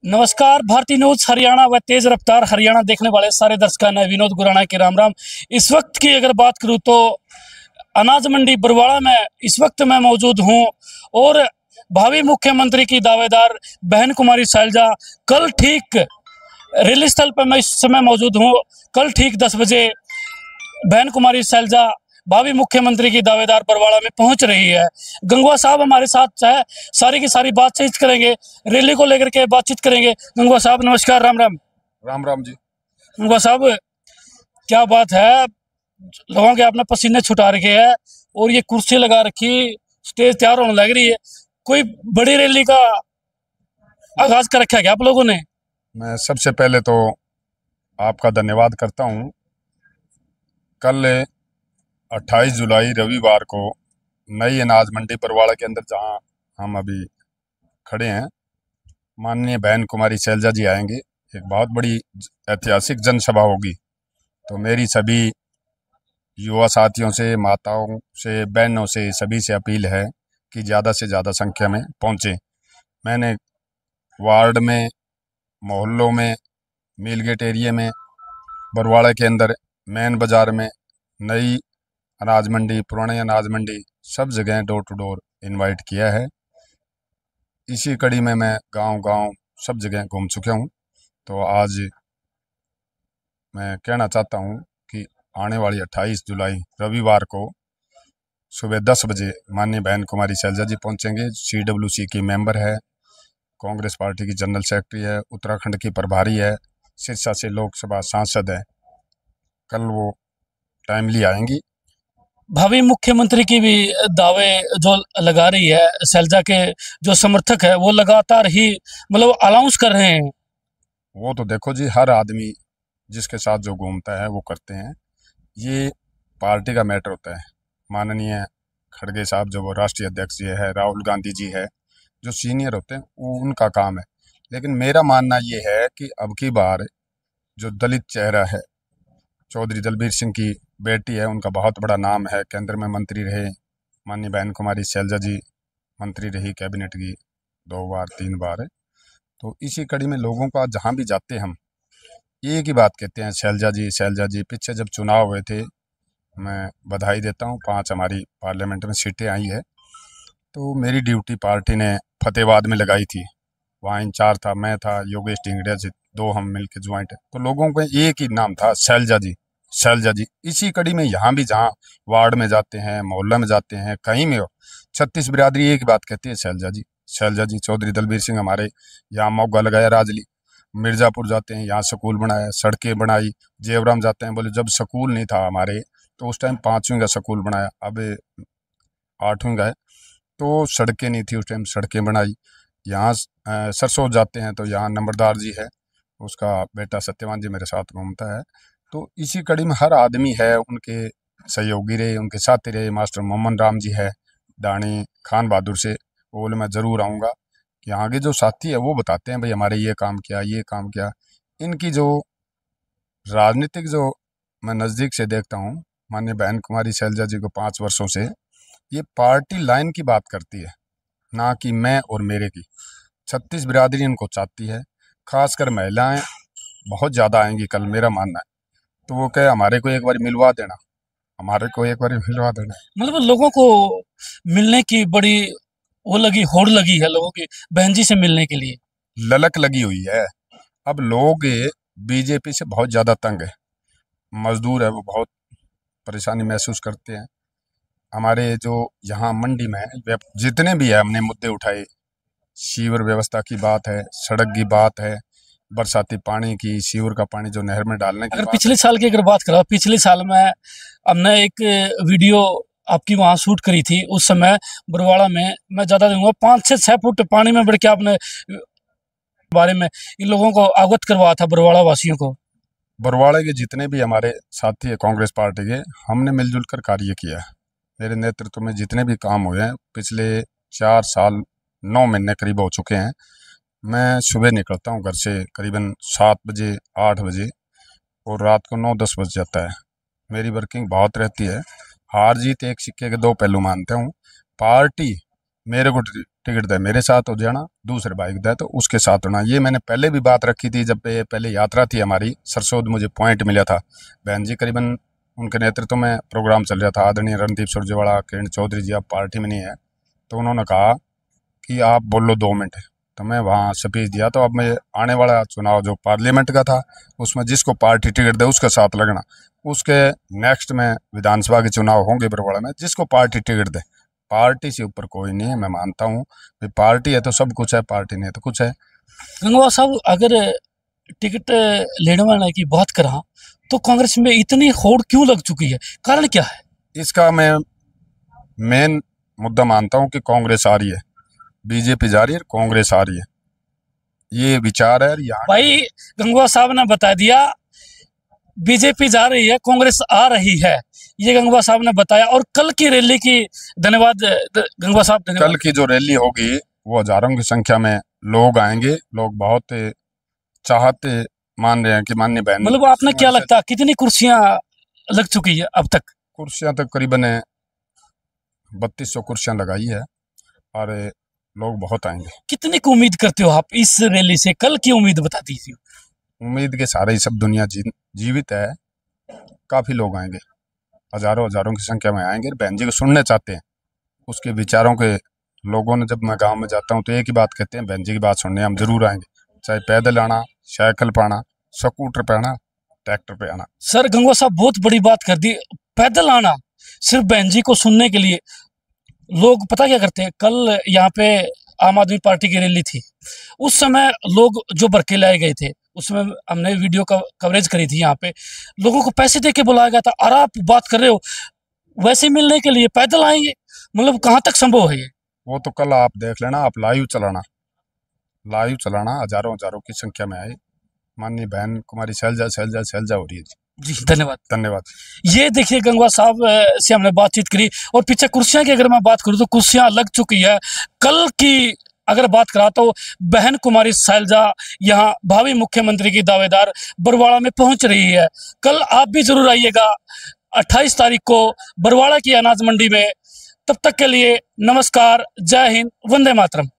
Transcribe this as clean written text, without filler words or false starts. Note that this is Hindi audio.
नमस्कार। भारतीय न्यूज हरियाणा व तेज रफ्तार हरियाणा देखने वाले सारे दर्शकों ने विनोद गुराना के राम राम। इस वक्त की अगर बात करूं तो अनाज मंडी बरवाड़ा में इस वक्त मैं मौजूद हूं और भावी मुख्यमंत्री की दावेदार बहन कुमारी शैलजा कल ठीक रैली स्थल पर मैं इस समय मौजूद हूं। कल ठीक 10 बजे बहन कुमारी शैलजा भावी मुख्यमंत्री की दावेदार बरवाड़ा में पहुंच रही है। गंगवा साहब हमारे साथ है, सारी की सारी बातचीत करेंगे, रैली को लेकर के बातचीत करेंगे। गंगवा साहब नमस्कार। राम राम। राम राम जी। गंगवा साहब क्या बात है, लोगों के आपने पसीने छुटा रखे हैं और ये कुर्सी लगा रखी, स्टेज तैयार होने लग रही है, कोई बड़ी रैली का आगाज कर रखा है क्या आप लोगों ने? मैं सबसे पहले तो आपका धन्यवाद करता हूँ। कल 28 जुलाई रविवार को नई अनाज मंडी बरवाड़ा के अंदर जहाँ हम अभी खड़े हैं, माननीय बहन कुमारी शैलजा जी आएंगे। एक बहुत बड़ी ऐतिहासिक जनसभा होगी। तो मेरी सभी युवा साथियों से, माताओं से, बहनों से, सभी से अपील है कि ज़्यादा से ज़्यादा संख्या में पहुँचें। मैंने वार्ड में, मोहल्लों में, मीलगेट एरिया में, बरवाड़ा के अंदर मेन बाज़ार में, नई अनाज मंडी, पुरानी अनाज मंडी, सब जगह डोर टू डोर इनवाइट किया है। इसी कड़ी में मैं गांव-गांव सब जगह घूम चुका हूं। तो आज मैं कहना चाहता हूं कि आने वाली 28 जुलाई रविवार को सुबह 10 बजे माननीय बहन कुमारी शैलजा जी पहुंचेंगे। CWC की मेंबर है, कांग्रेस पार्टी की जनरल सेक्रेटरी है, उत्तराखंड की प्रभारी है, सिरसा से लोकसभा सांसद है। कल वो टाइमली आएंगी। भावी मुख्यमंत्री की भी दावे जो लगा रही है शैलजा के जो समर्थक है वो लगातार ही मतलब अनाउंस कर रहे हैं। वो तो देखो जी, हर आदमी जिसके साथ जो घूमता है वो करते हैं। ये पार्टी का मैटर होता है। माननीय खड़गे साहब जो वो राष्ट्रीय अध्यक्ष जी है, राहुल गांधी जी है, जो सीनियर होते हैं, वो उनका काम है। लेकिन मेरा मानना ये है कि अब की बार जो दलित चेहरा है, चौधरी दलबीर सिंह की बेटी है, उनका बहुत बड़ा नाम है, केंद्र में मंत्री रहे। माननीय बहन कुमारी शैलजा जी मंत्री रही कैबिनेट की 2 बार 3 बार। तो इसी कड़ी में लोगों का जहाँ भी जाते हम एक ही बात कहते हैं, शैलजा जी, शैलजा जी। पीछे जब चुनाव हुए थे, मैं बधाई देता हूँ, 5 हमारी पार्लियामेंट में सीटें आई है। तो मेरी ड्यूटी पार्टी ने फतेहाबाद में लगाई थी। वहाँ इंचार्ज था, मैं था, योगेश ढिंगड़िया जी, 2 हम मिलकर ज्वाइंट। तो लोगों का एक ही नाम था, शैलजा जी, शैलजा जी। इसी कड़ी में यहाँ भी जहाँ वार्ड में जाते हैं, मोहल्ला में जाते हैं, कहीं में हो, 36 बिरादरी एक बात कहती है, शैलजा जी, शैलजा जी। चौधरी दलबीर सिंह हमारे यहाँ मौका लगाया, राजली मिर्ज़ापुर जाते हैं, यहाँ स्कूल बनाया, सड़कें बनाई। जेवराम जाते हैं, बोले जब स्कूल नहीं था हमारे तो उस टाइम 5वीं का स्कूल बनाया, अब 8वीं का है। तो सड़कें नहीं थी उस टाइम, सड़कें बनाई। यहाँ सरसों जाते हैं तो यहाँ नंबरदार जी है, उसका बेटा सत्यवान जी मेरे साथ घूमता है। तो इसी कड़ी में हर आदमी है, उनके सहयोगी रहे, उनके साथी रहे। मास्टर मोहम्मद राम जी है डाणी खान बहादुर से, वो बोले मैं ज़रूर आऊँगा। यहाँ के जो साथी है वो बताते हैं भाई हमारे ये काम किया, ये काम किया। इनकी जो राजनीतिक जो मैं नज़दीक से देखता हूँ, माननीय बहन कुमारी शैलजा जी को 5 वर्षों से, ये पार्टी लाइन की बात करती है, ना कि मैं और मेरे की। 36 बिरादरी इनको चाहती है, खासकर महिलाएं बहुत ज़्यादा आएंगी कल, मेरा मानना है। तो वो कहे हमारे को एक बार मिलवा देना, हमारे को एक बार मिलवा देना। मतलब लोगों को मिलने की बड़ी वो लगी, होड़ लगी है लोगों की बहन जी से मिलने के लिए, ललक लगी हुई है। अब लोग बीजेपी से बहुत ज़्यादा तंग है, मजदूर है वो बहुत परेशानी महसूस करते हैं। हमारे जो यहाँ मंडी में जितने भी है हमने मुद्दे उठाए, सीवर व्यवस्था की बात है, सड़क की बात है, बरसाती पानी की, सीवर का पानी जो नहर में डालने की अगर बात पिछले साल की अगर बात करो, पिछले साल में हमने एक वीडियो आपकी वहाँ शूट करी थी। उस समय बरवाड़ा में मैं ज़्यादा दूंगा 5 से 6 फुट पानी में बढ़ के आपने बारे में इन लोगों को अवगत करवाया था, बरवाड़ा वासियों को। बरवाड़े के जितने भी हमारे साथी है कांग्रेस पार्टी के, हमने मिलजुल कर कार्य किया है। मेरे नेतृत्व में जितने भी काम हुए हैं, पिछले 4 साल 9 महीने करीब हो चुके हैं। मैं सुबह निकलता हूँ घर से करीबन 7 बजे 8 बजे और रात को 9-10 बज जाता है। मेरी वर्किंग बहुत रहती है। हार जीत एक सिक्के के 2 पहलू मानता हूँ। पार्टी मेरे को टिकट दे मेरे साथ हो जाना, दूसरे भाई को दे तो उसके साथ होना। ये मैंने पहले भी बात रखी थी, जब पहले यात्रा थी हमारी सरसोद, मुझे पॉइंट मिला था। बहन जी करीबन उनके नेतृत्व में प्रोग्राम चल रहा था, आदरणीय रणदीप सुरजेवाला, किरण चौधरी जी अब पार्टी में नहीं है, तो उन्होंने कहा कि आप बोलो 2 मिनट, तो मैं वहाँ स्पीच दिया। तो अब मैं आने वाला चुनाव जो पार्लियामेंट का था, उसमें जिसको पार्टी टिकट दे उसके साथ लगना। उसके नेक्स्ट में विधानसभा के चुनाव होंगे बरवाड़ा में, जिसको पार्टी टिकट दे, पार्टी से ऊपर कोई नहीं है। मैं मानता हूँ कि पार्टी है तो सब कुछ है, पार्टी नहीं है तो कुछ है। गंगवा साहब, अगर टिकट लेने वाले की बात करा तो कांग्रेस में इतनी होड़ क्यों लग चुकी है, कारण क्या है? इसका मैं मेन मुद्दा मानता हूँ कि कांग्रेस आ रही है, बीजेपी जा रही है, कांग्रेस आ रही है, ये विचार है। यहाँ भाई गंगवा साहब ने बता दिया बीजेपी जा रही है, कांग्रेस आ रही है, ये गंगवा साहब ने बताया। और कल की रैली की, धन्यवाद गंगवा साहब, धन्यवाद। कल की जो रैली होगी वो हजारों की संख्या में लोग आएंगे, लोग बहुत चाहते मान रहे हैं कि माननीय बहन। मतलब आपने क्या लगता है कितनी कुर्सियां लग चुकी है अब तक? कुर्सियां तक करीबन 3200 कुर्सियां लगाई है और लोग बहुत आएंगे। कितनी की उम्मीद करते हो आप इस रैली से? कल की उम्मीद बता दीजिए। उम्मीद के सारे ही सब दुनिया जीवित है, काफी लोग आएंगे, हजारों हजारों की संख्या में आएंगे, बहन जी को सुनने चाहते हैं, उसके विचारों के। लोगों ने, जब मैं गांव में जाता हूं तो एक ही बात कहते हैं, बहन जी की बात सुनने हम जरूर आएंगे, चाहे पैदल आना, साइकिल पे आना, स्कूटर पे आना, ट्रैक्टर पे आना। सर गंगवा साहब बहुत बड़ी बात कर दी, पैदल आना सिर्फ बहन जी को सुनने के लिए। लोग पता क्या करते हैं, कल यहाँ पे आम आदमी पार्टी की रैली थी, उस समय लोग जो बरके लाए गए थे, उसमें हमने वीडियो का कवरेज करी थी। यहाँ पे लोगों को पैसे दे के बुलाया गया था, और आप बात कर रहे हो वैसे मिलने के लिए पैदल आएंगे, मतलब कहाँ तक संभव है ये? वो तो कल आप देख लेना, आप लाइव चलाना, हजारों हजारों की संख्या में आए। माननीय बहन कुमारी शैलजा शैलजा शैलजा हो रही है जी, धन्यवाद। धन्यवाद। ये देखिए गंगवा साहब से हमने बातचीत करी। और पीछे कुर्सियां की अगर मैं बात करूं तो कुर्सियां लग चुकी है। कल की अगर बात करा तो बहन कुमारी शैलजा यहाँ भावी मुख्यमंत्री की दावेदार बरवाड़ा में पहुंच रही है। कल आप भी जरूर आइएगा 28 तारीख को बरवाड़ा की अनाज मंडी में। तब तक के लिए नमस्कार, जय हिंद, वंदे मातरम।